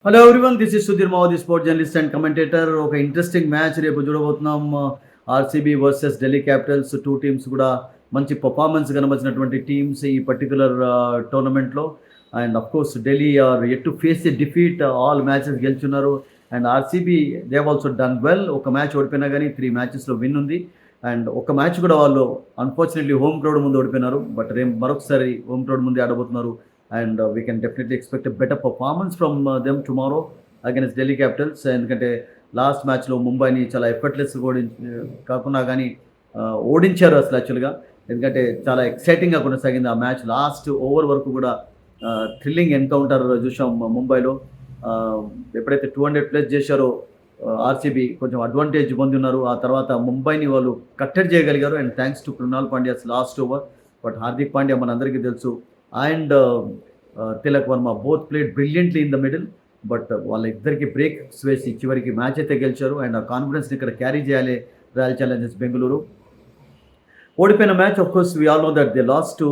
Hello everyone, this is Sudhir Mahodi, sport journalist and commentator. ఒక interesting match రేపు చూడబోతున్నాం. RCB versus Delhi Capitals. Two teams కూడా మంచి పర్ఫార్మెన్స్ కనబరిచినటువంటి టీమ్స్ ఈ పర్టికులర్ టోర్నమెంట్లో. And of course Delhi are yet to face a defeat. All matches గెలుచున్నారు. And RCB they have also done well. ఒక మ్యాచ్ ఓడిపోయినా కానీ 3 మ్యాచెస్లో విన్ ఉంది. అండ్ ఒక మ్యాచ్ కూడా వాళ్ళు అన్ఫార్చునేట్లీ హోమ్ క్రౌడ్ ముందు ఓడిపోయినారు. బట్ రేపు మరొకసారి హోమ్ క్రౌడ్ ముందే ఆడబోతున్నారు. And we can definitely expect a better performance from them tomorrow against Delhi Capitals. ఎందుకంటే లాస్ట్ మ్యాచ్లో ముంబైని చాలా ఎఫర్ట్లెస్గా కాకుండా కానీ ఓడించారు అసలు యాక్చువల్గా. ఎందుకంటే చాలా ఎక్సైటింగ్గా కొనసాగింది ఆ మ్యాచ్. లాస్ట్ ఓవర్ వరకు కూడా థ్రిల్లింగ్ ఎన్కౌంటర్ చూసాం ముంబైలో. ఎప్పుడైతే 200+ చేశారో ఆర్సీబీ కొంచెం అడ్వాంటేజ్ పొంది ఉన్నారు. ఆ తర్వాత ముంబైని వాళ్ళు కట్టడి చేయగలిగారు. And thanks to Krunal Pandyas last over. But Hardik Pandya మనందరికీ తెలుసు and Tilak Varma both played brilliantly in the middle. But వాళ్ళిద్దరికి బ్రేక్స్ వేసి చివరికి మ్యాచ్ అయితే గెలిచారు. అండ్ ఆ కాన్ఫిడెన్స్ని ఇక్కడ క్యారీ చేయాలి రాయల్ ఛాలెంజర్స్ బెంగళూరు. ఓడిపోయిన match of course we all know that they lost to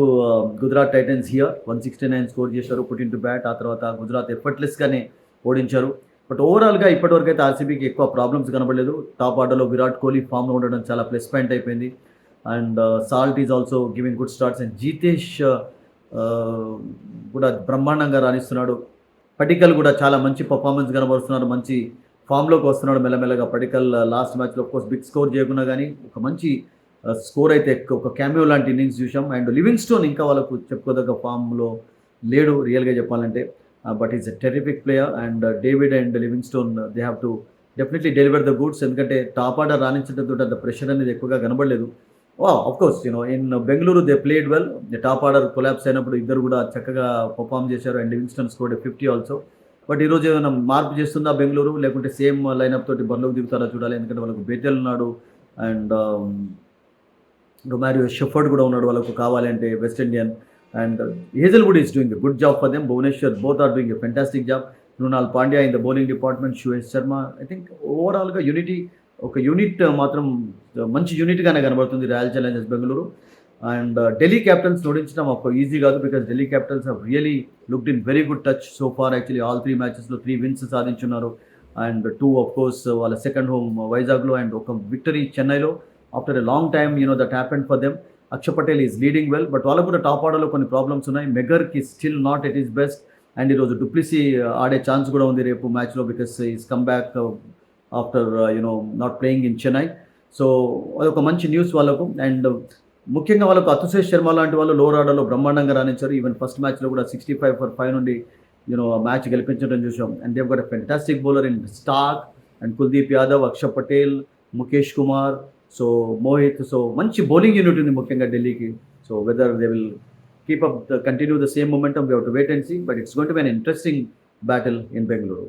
Gujarat Titans here. 169 score చేశారు, పుట్ ఇన్ టు బ్యాట్. ఆ తర్వాత గుజరాత్ ఎఫర్ట్లెస్గానే ఓడించారు. బట్ ఓవరాల్గా ఇప్పటివరకు అయితే ఆర్సీబీకి ఎక్కువ ప్రాబ్లమ్స్ కనబడలేదు. టాప్ ఆర్డర్లో విరాట్ కోహ్లీ ఫామ్లో ఉండడం చాలా ప్లస్ పాయింట్ అయిపోయింది. And Salt is also giving good starts. And Jitesh కూడా బ్రహ్మాండంగా రాణిస్తున్నాడు. పడికల్ కూడా చాలా మంచి పర్ఫార్మెన్స్ కనబరుస్తున్నారు. మంచి ఫామ్లోకి వస్తున్నాడు మెల్లమెల్లగా. పడికల్ లాస్ట్ మ్యాచ్లో కోర్స్ బిగ్ స్కోర్ చేయకుండా కానీ ఒక మంచి స్కోర్ అయితే ఒక క్యామియో లాంటి ఇన్నింగ్స్ చూసాం. అండ్ లివింగ్స్టోన్ ఇంకా వాళ్ళకు చెప్పుకోదగ్గ ఫామ్లో లేడు రియల్గా చెప్పాలంటే. But is a terrific player. And David and Livingstone they have to definitely deliver the goods. ఎందుకంటే టాప్ ఆర్డర్ రాణించడంతో అంత ప్రెషర్ అనేది ఎక్కువగా కనబడలేదు. Of course in Bengaluru they played well. Top order collapse అయినప్పుడు ఇద్దరు కూడా చక్కగా పర్ఫామ్ చేశారు. And Livingstone scored 50 also. But ఈరోజు ఏమైనా మార్పు చేస్తుందా బెంగళూరు, లేకుంటే సేమ్ లైనప్ తోటి బరిలోకి దిగుతారా చూడాలి. ఎందుకంటే వాళ్ళకు బేతెల్ ఉన్నాడు అండ్ రొమారియో షెఫర్డ్ కూడా ఉన్నాడు వాళ్ళకు కావాలి అంటే West Indian. And Hazlewood is doing a good job for them. Bhuvneshwar both are doing a fantastic job. Krunal Pandya in the bowling department, Suyash Sharma. I think ఓవరాల్గా ఒక యూనిట్ మాత్రం మంచి యూనిట్గానే కనబడుతుంది Royal Challengers Bengaluru. And Delhi Capitals ఓడించడం ఒక ఈజీ కాదు. Because Delhi Capitals have really looked in very good touch so far. Actually all 3 మ్యాచెస్లో 3 విన్స్ సాధించున్నారు. అండ్ 2 ఆఫ్ కోర్స్ వాళ్ళ సెకండ్ హోమ్ వైజాగ్లో అండ్ ఒక విక్టరీ చెన్నైలో after a long time that happened for them. Akshar Patel is leading well. But వాళ్ళకు కూడా top ఆర్డర్లో కొన్ని ప్రాబ్లమ్స్ ఉన్నాయి. మెగర్కి still not at his best. And ఈరోజు డూప్లెసీ ఆడే ఛాన్స్ కూడా ఉంది రేపు మ్యాచ్లో. Because is come back after not playing in Chennai. So అదొక మంచి న్యూస్ వాళ్ళకు. అండ్ ముఖ్యంగా వాళ్ళకు అతుషేష్ శర్మ లాంటి వాళ్ళు లోవర్ ఆర్డర్లో బ్రహ్మాండంగా రాణించారు. ఈవెన్ ఫస్ట్ మ్యాచ్లో కూడా 65 for 5 నుండి మ్యాచ్ గెలిపించడం చూసాం. And they've got a fantastic bowler in Starc and Kuldeep Yadav, Axar Patel, Mukesh Kumar, so Mohit. So మంచి బౌలింగ్ యూనిట్ ఉంది ముఖ్యంగా ఢిల్లీకి. So whether they will keep up continue the same momentum, we have to wait and see. But it's going to be an interesting battle in Bengaluru.